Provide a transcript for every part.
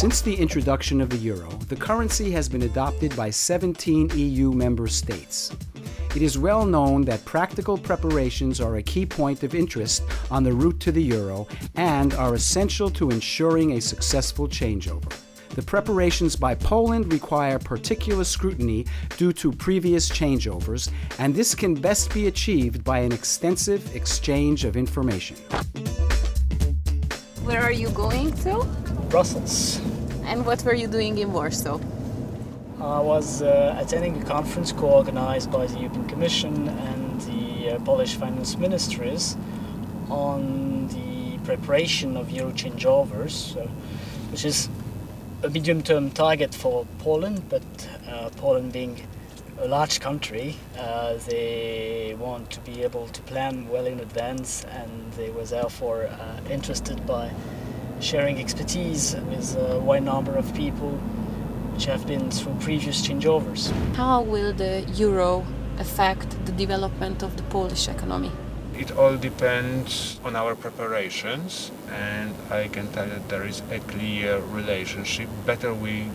Since the introduction of the euro, the currency has been adopted by 17 EU member states. It is well known that practical preparations are a key point of interest on the route to the euro and are essential to ensuring a successful changeover. The preparations by Poland require particular scrutiny due to previous changeovers, and this can best be achieved by an extensive exchange of information. Where are you going to? Brussels. And what were you doing in Warsaw? I was attending a conference co-organized by the European Commission and the Polish finance ministries on the preparation of euro changeovers, which is a medium-term target for Poland, but Poland being a large country, they want to be able to plan well in advance, and they were therefore interested by sharing expertise with a wide number of people which have been through previous changeovers. How will the euro affect the development of the Polish economy? It all depends on our preparations, and I can tell that there is a clear relationship. Better we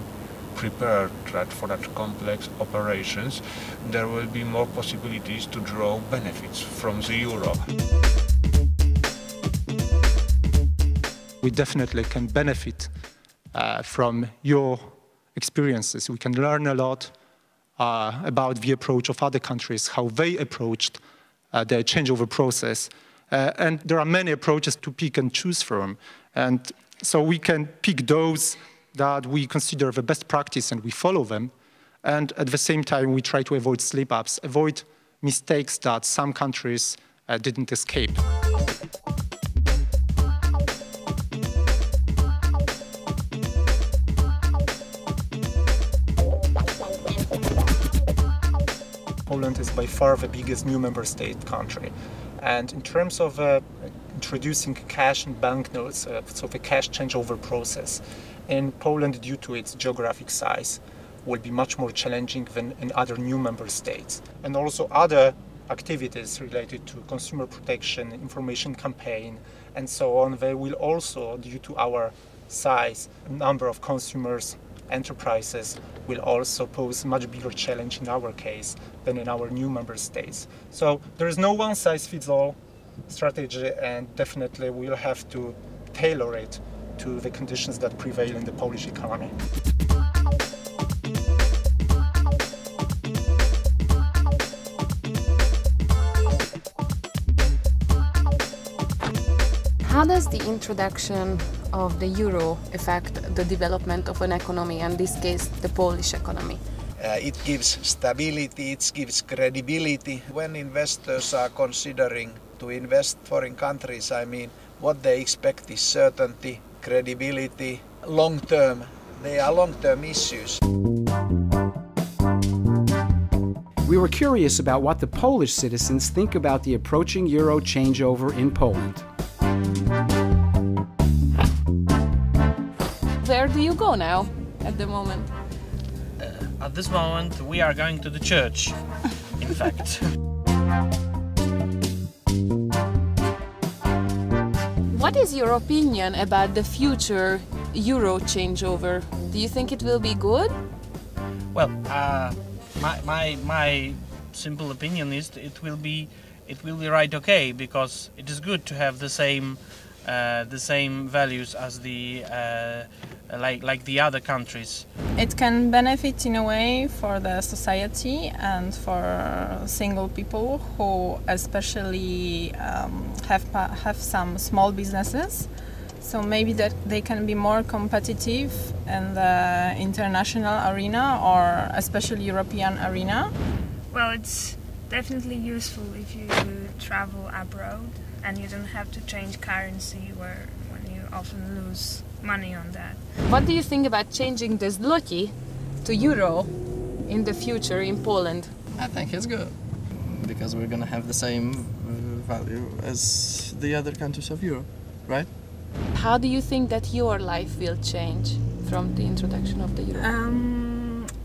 prepare for that complex operations, there will be more possibilities to draw benefits from the euro. We definitely can benefit from your experiences. We can learn a lot about the approach of other countries, how they approached the changeover process. And there are many approaches to pick and choose from. And so we can pick those that we consider the best practice and we follow them. And at the same time, we try to avoid slip-ups, avoid mistakes that some countries didn't escape. Poland is by far the biggest new member state country. And in terms of introducing cash and banknotes, so the cash changeover process in Poland, due to its geographic size, will be much more challenging than in other new member states. And also other activities related to consumer protection, information campaign, and so on, they will also, due to our size, number of consumers, enterprises, will also pose a much bigger challenge in our case than in our new member states. So there is no one-size-fits-all strategy, and definitely we'll have to tailor it to the conditions that prevail in the Polish economy. How does the introduction of the euro affect the development of an economy, and in this case, the Polish economy? It gives stability, it gives credibility. When investors are considering to invest foreign countries, I mean, what they expect is certainty, credibility, long-term. They are long-term issues. We were curious about what the Polish citizens think about the approaching euro changeover in Poland. Where do you go now, at the moment? At this moment, we are going to the church, in fact. What is your opinion about the future euro changeover? Do you think it will be good? Well, my simple opinion is it will be right okay, because it is good to have the same values as the like the other countries. It can benefit in a way for the society and for single people who especially have some small businesses. So maybe that they can be more competitive in the international arena, or especially European arena. Well, it's definitely useful if you travel abroad and you don't have to change currency when you often lose money on that. What do you think about changing the zloty to euro in the future in Poland? I think it's good, because we're gonna have the same value as the other countries of Europe, right? How do you think that your life will change from the introduction of the euro?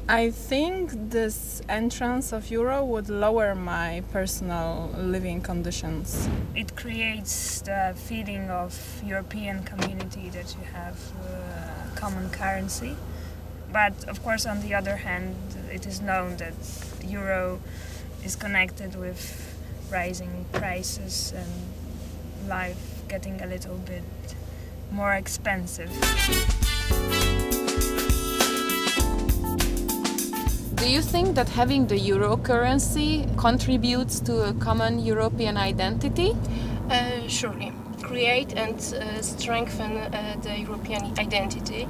I think this entrance of euro would lower my personal living conditions. It creates the feeling of European community that you have common currency. But of course, on the other hand, it is known that the euro is connected with rising prices and life getting a little bit more expensive. Do you think that having the euro currency contributes to a common European identity? Surely. Create and strengthen the European identity.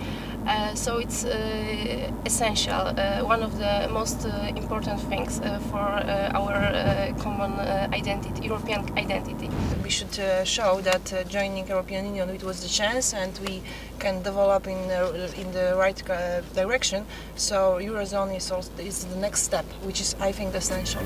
So it's essential, one of the most important things for our common identity, European identity. We should show that joining European Union it was the chance, and we can develop in the right direction. So Eurozone is the next step, which is, I think, essential.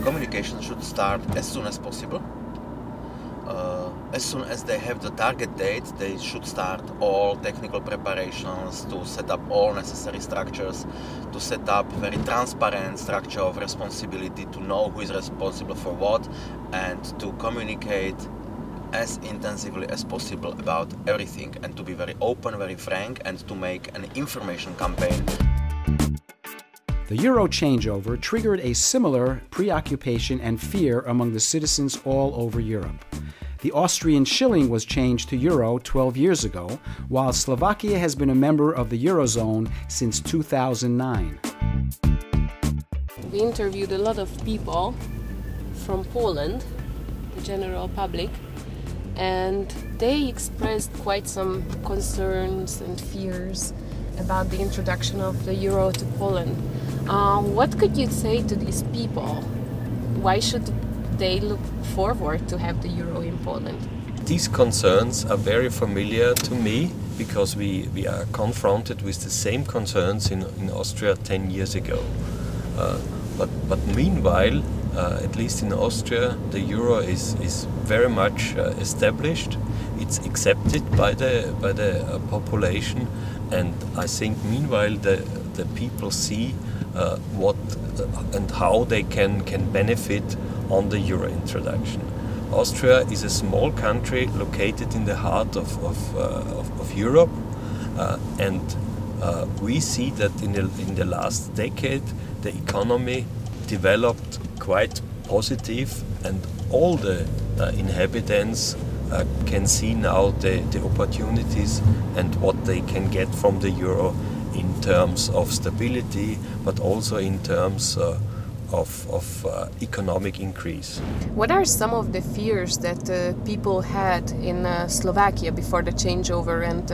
Communication should start as soon as possible. As soon as they have the target date, they should start all technical preparations to set up all necessary structures, to set up very transparent structure of responsibility, to know who is responsible for what, and to communicate as intensively as possible about everything, and to be very open, very frank, and to make an information campaign. The Euro changeover triggered a similar preoccupation and fear among the citizens all over Europe. The Austrian shilling was changed to euro 12 years ago, while Slovakia has been a member of the Eurozone since 2009. We interviewed a lot of people from Poland, the general public, and they expressed quite some concerns and fears about the introduction of the euro to Poland. What could you say to these people? Why should they look forward to have the euro in Poland? These concerns are very familiar to me because we are confronted with the same concerns in Austria 10 years ago. But meanwhile, at least in Austria, the euro is very much established. It's accepted by the population, and I think meanwhile the people see what and how they can benefit on the euro introduction. Austria is a small country located in the heart of Europe, and we see that in the last decade the economy developed quite positive, and all the inhabitants can see now the opportunities and what they can get from the euro in terms of stability, but also in terms of economic increase. What are some of the fears that people had in Slovakia before the changeover, and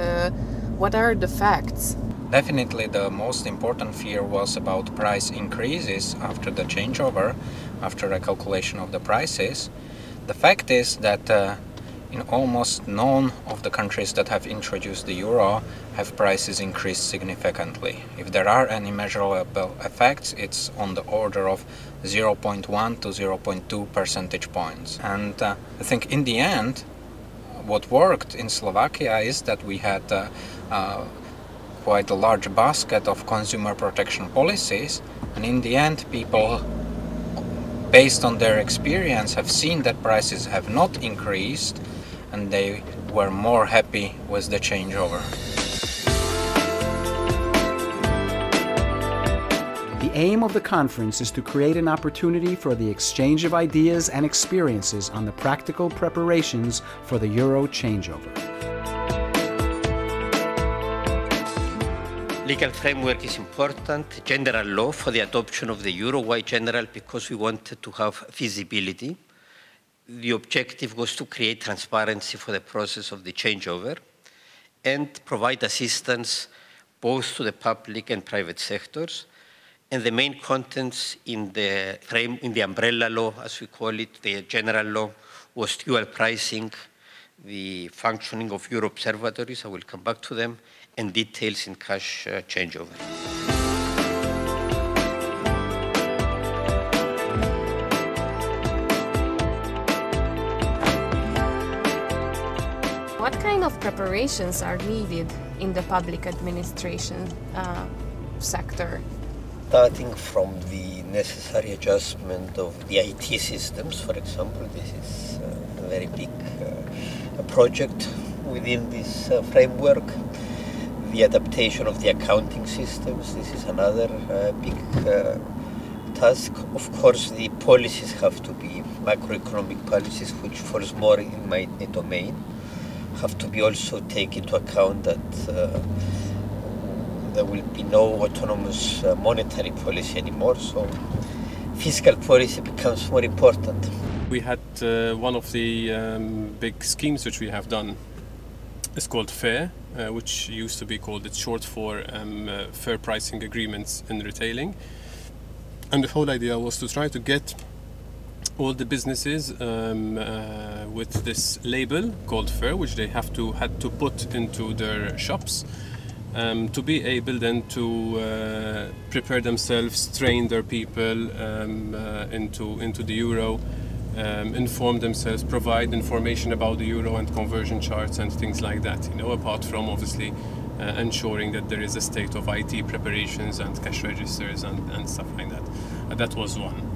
what are the facts? Definitely the most important fear was about price increases after the changeover, after a calculation of the prices. The fact is that in almost none of the countries that have introduced the euro have prices increased significantly. If there are any measurable effects, it's on the order of 0.1 to 0.2 percentage points. And I think in the end, what worked in Slovakia is that we had quite a large basket of consumer protection policies, and in the end people, based on their experience, have seen that prices have not increased, and they were more happy with the changeover. The aim of the conference is to create an opportunity for the exchange of ideas and experiences on the practical preparations for the Euro changeover. Legal framework is important. General law for the adoption of the euro. Why general? Because we wanted to have feasibility. The objective was to create transparency for the process of the changeover and provide assistance both to the public and private sectors. And the main contents in the umbrella law, as we call it, the general law, was dual pricing, the functioning of euro observatories, I will come back to them, and details in cash changeover. What kind of preparations are needed in the public administration sector? starting from the necessary adjustment of the IT systems, for example. This is a very big project within this framework. The adaptation of the accounting systems, this is another big task. Of course, the policies have to be macroeconomic policies, which falls more in my domain, have to be also take into account that there will be no autonomous monetary policy anymore, so fiscal policy becomes more important. We had one of the big schemes which we have done is called FAIR, which used to be called, it's short for Fair Pricing Agreements in Retailing. And the whole idea was to try to get all the businesses with this label called FAIR, which they had to put into their shops, to be able then to prepare themselves, train their people into the euro, inform themselves, provide information about the euro and conversion charts and things like that, you know, apart from obviously ensuring that there is a state of IT preparations and cash registers and stuff like that. That was one.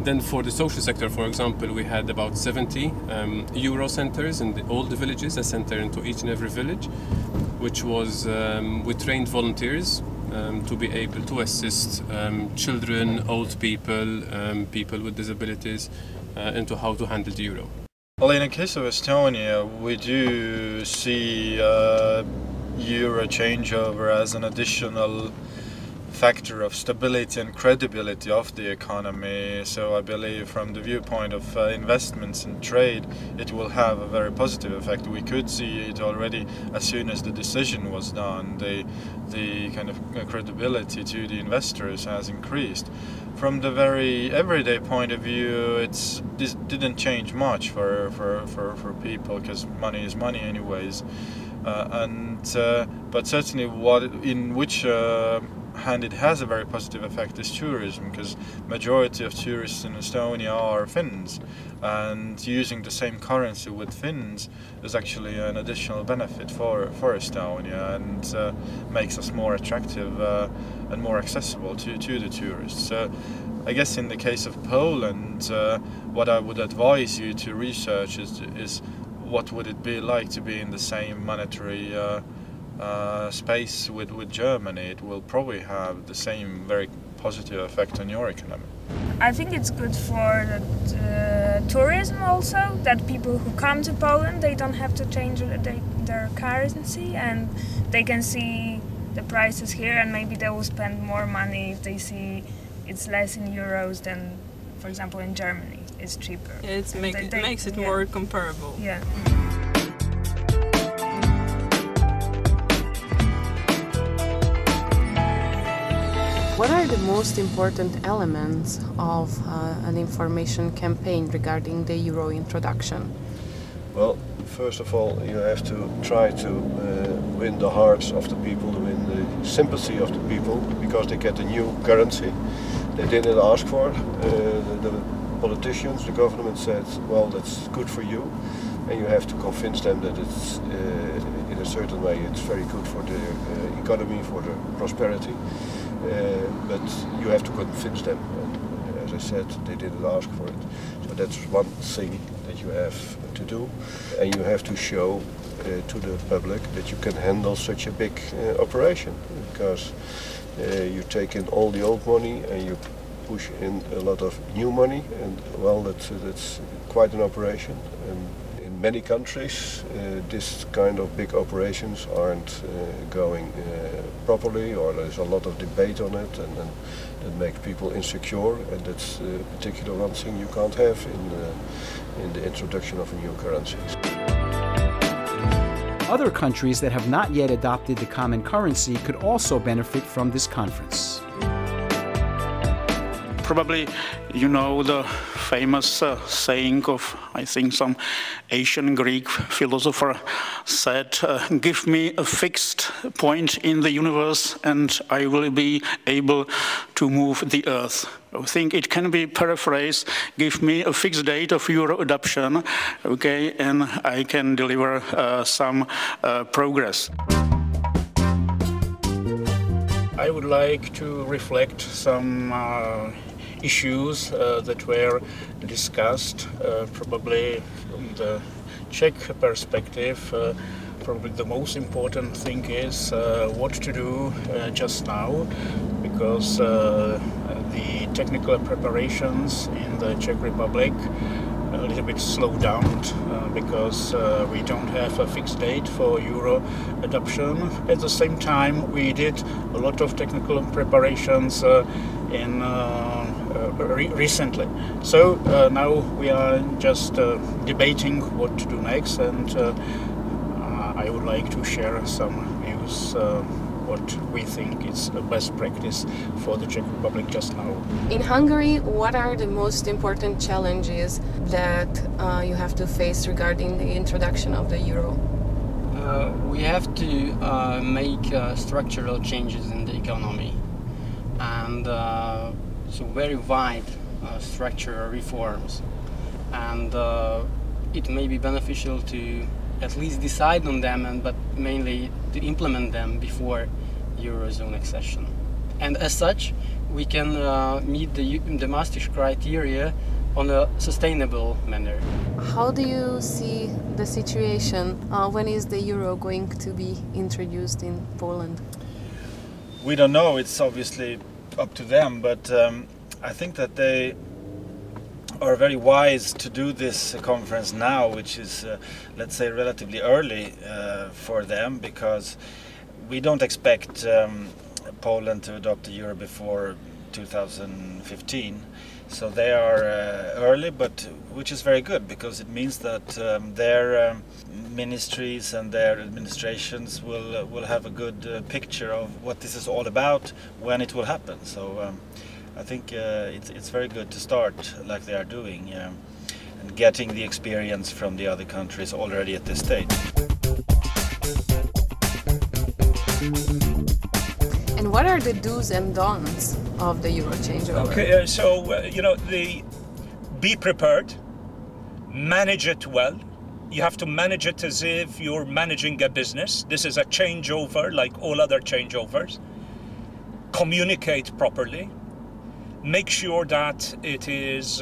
Then for the social sector, for example, we had about 70 Euro centers in all the villages, a center into each and every village, which was, we trained volunteers to be able to assist children, old people, people with disabilities into how to handle the euro. Well, in the case of Estonia, we do see euro changeover as an additional factor of stability and credibility of the economy. So I believe from the viewpoint of investments and trade, it will have a very positive effect. We could see it already as soon as the decision was done. The kind of credibility to the investors has increased. From the very everyday point of view, this didn't change much for people, because money is money anyways. But certainly in which hand it has a very positive effect is tourism, because majority of tourists in Estonia are Finns, and using the same currency with Finns is actually an additional benefit for Estonia, and makes us more attractive and more accessible to the tourists. So I guess in the case of Poland, what I would advise you to research is what would it be like to be in the same monetary space with Germany. It will probably have the same very positive effect on your economy. I think it's good for the tourism also, that people who come to Poland, they don't have to change their currency, and they can see the prices here, and maybe they will spend more money if they see it's less in euros than, for example, in Germany. It's cheaper. Yeah, it makes it more comparable. Yeah. What are the most important elements of an information campaign regarding the euro introduction? Well, first of all, you have to try to win the hearts of the people, win the sympathy of the people, because they get a new currency they didn't ask for. The politicians, the government said, well, that's good for you, and you have to convince them that it's, in a certain way, it's very good for the economy, for the prosperity. But you have to convince them, and as I said, they didn't ask for it. So that's one thing that you have to do, and you have to show to the public that you can handle such a big operation, because you take in all the old money and you push in a lot of new money, and well, that's quite an operation. And in many countries, this kind of big operations aren't going properly, or there's a lot of debate on it, and that makes people insecure, and that's particularly one thing you can't have in the introduction of a new currency. Other countries that have not yet adopted the common currency could also benefit from this conference. Probably you know the famous saying of, I think, some ancient Greek philosopher said, give me a fixed point in the universe and I will be able to move the earth. I think it can be paraphrased, give me a fixed date of euro adoption, okay, and I can deliver some progress. I would like to reflect some issues that were discussed, probably from the Czech perspective. Probably the most important thing is what to do just now, because the technical preparations in the Czech Republic a little bit slowed down because we don't have a fixed date for Euro adoption. At the same time, we did a lot of technical preparations recently. So now we are just debating what to do next, and I would like to share some views what we think is the best practice for the Czech Republic just now. In Hungary, what are the most important challenges that you have to face regarding the introduction of the euro? We have to make structural changes in the economy, and so very wide structural reforms, and it may be beneficial to at least decide on them, but mainly to implement them before Eurozone accession. And as such, we can meet the Maastricht criteria on a sustainable manner. How do you see the situation? When is the euro going to be introduced in Poland? We don't know, it's obviously up to them, but I think that they are very wise to do this conference now, which is, let's say, relatively early for them, because we don't expect Poland to adopt the euro before 2015. So they are early, but which is very good, because it means that their ministries and their administrations will have a good picture of what this is all about when it will happen. So I think it's very good to start like they are doing, and getting the experience from the other countries already at this stage. And what are the do's and don'ts of the euro changeover? Okay, so be prepared, manage it well. You have to manage it as if you're managing a business. This is a changeover like all other changeovers. Communicate properly. Make sure that it is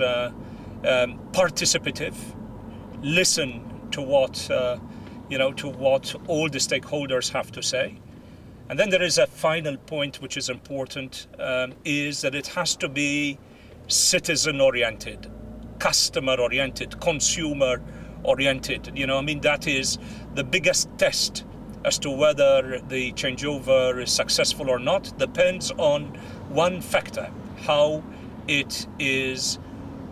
participative. Listen to what to what all the stakeholders have to say. And then there is a final point which is important, is that it has to be citizen-oriented, customer-oriented, consumer-oriented. That is the biggest test as to whether the changeover is successful or not. Depends on one factor: how it is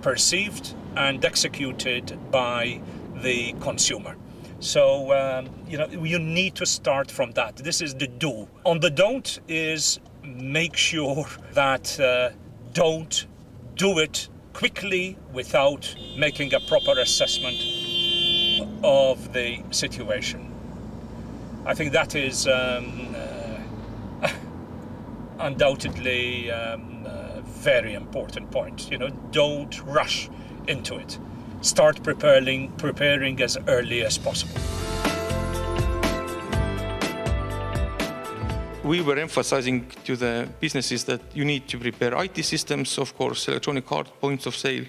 perceived and executed by the consumer. So, you need to start from that. This is the do. On the don't is make sure that don't do it quickly without making a proper assessment of the situation. I think that is undoubtedly a very important point. Don't rush into it. Start preparing as early as possible. We were emphasizing to the businesses that you need to prepare IT systems, of course, electronic card, points of sale.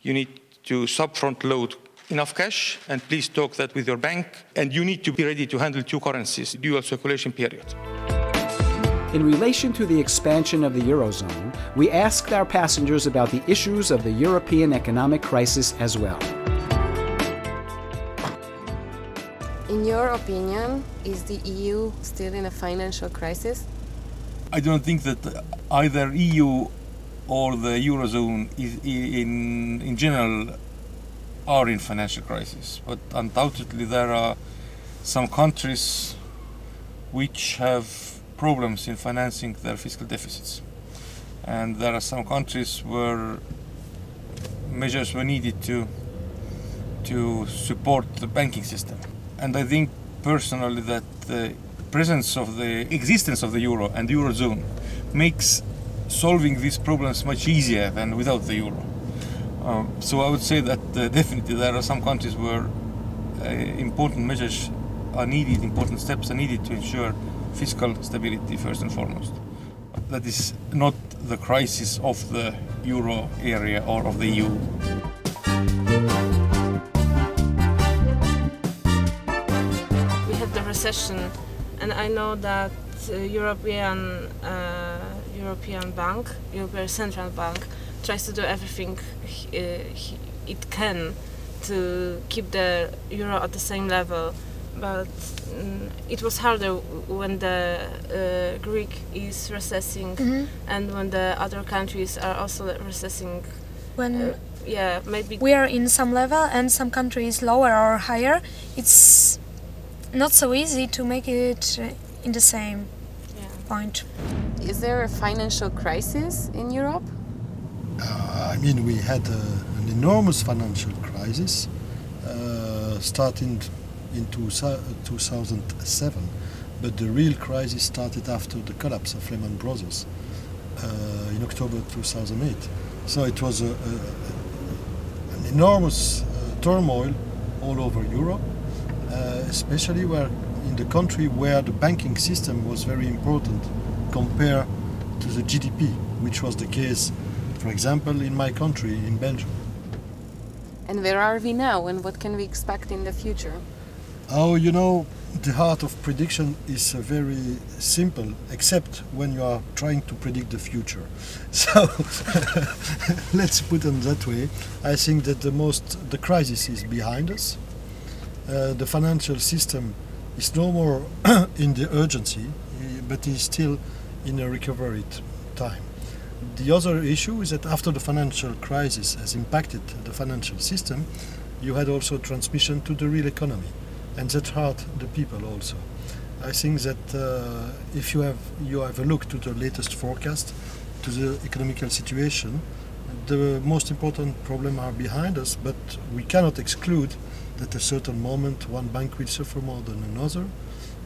You need to sub-front load enough cash, and please talk that with your bank. And you need to be ready to handle two currencies, dual circulation period. In relation to the expansion of the Eurozone, we asked our passengers about the issues of the European economic crisis as well. In your opinion, is the EU still in a financial crisis? I don't think that either EU or the Eurozone is in general are in financial crisis, but undoubtedly there are some countries which have problems in financing their fiscal deficits, and there are some countries where measures were needed to support the banking system. And I think personally that the existence of the euro and the eurozone makes solving these problems much easier than without the euro. So I would say that definitely there are some countries where important measures are needed, important steps are needed to ensure fiscal stability first and foremost. that is not the crisis of the euro area or of the EU. We had the recession, and I know that European Central Bank tries to do everything it can to keep the euro at the same level, but it was harder when the Greek is recessing and when the other countries are also recessing. When yeah, maybe we are in some level and some countries lower or higher, it's not so easy to make it in the same point. Is there a financial crisis in Europe? I mean, we had an enormous financial crisis starting in 2007, but the real crisis started after the collapse of Lehman Brothers in October 2008. So it was an enormous turmoil all over Europe, especially in the country where the banking system was very important compared to the GDP, which was the case, for example, in my country, in Belgium. And where are we now, and what can we expect in the future? Oh, you know, the art of prediction is very simple, except when you are trying to predict the future. So, let's put it that way. I think that the crisis is behind us. The financial system is no more in the urgency, but is still in a recovery time. The other issue is that after the financial crisis has impacted the financial system, you had also transmission to the real economy, and that hurt the people also. I think that if you have a look to the latest forecast, to the economical situation, the most important problems are behind us, but we cannot exclude that at a certain moment one bank will suffer more than another.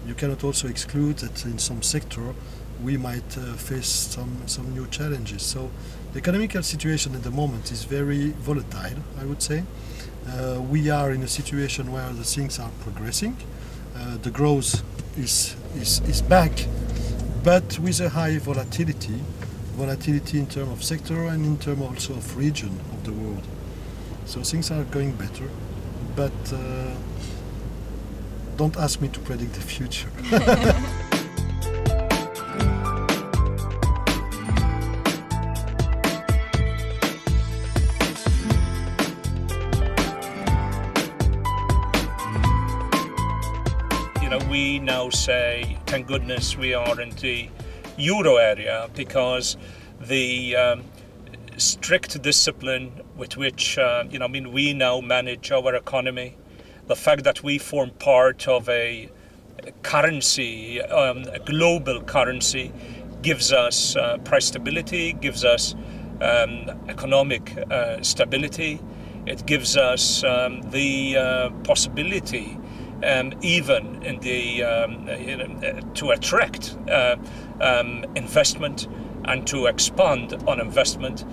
You cannot also exclude that in some sector we might face some new challenges. So the economical situation at the moment is very volatile, I would say. We are in a situation where the things are progressing. The growth is back, but with a high volatility in terms of sector and in terms also of region of the world. So things are going better, but don't ask me to predict the future. We now say, thank goodness we are in the euro area, because the strict discipline with which we now manage our economy, the fact that we form part of a currency, a global currency, gives us price stability, gives us economic stability. It gives us the possibility even in the to attract investment and to expand on investment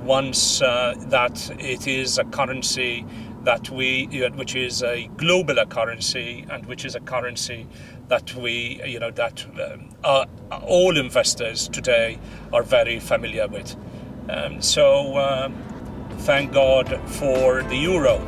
once that it is a currency that which is a global currency, and which is a currency that all investors today are very familiar with. So thank God for the euro.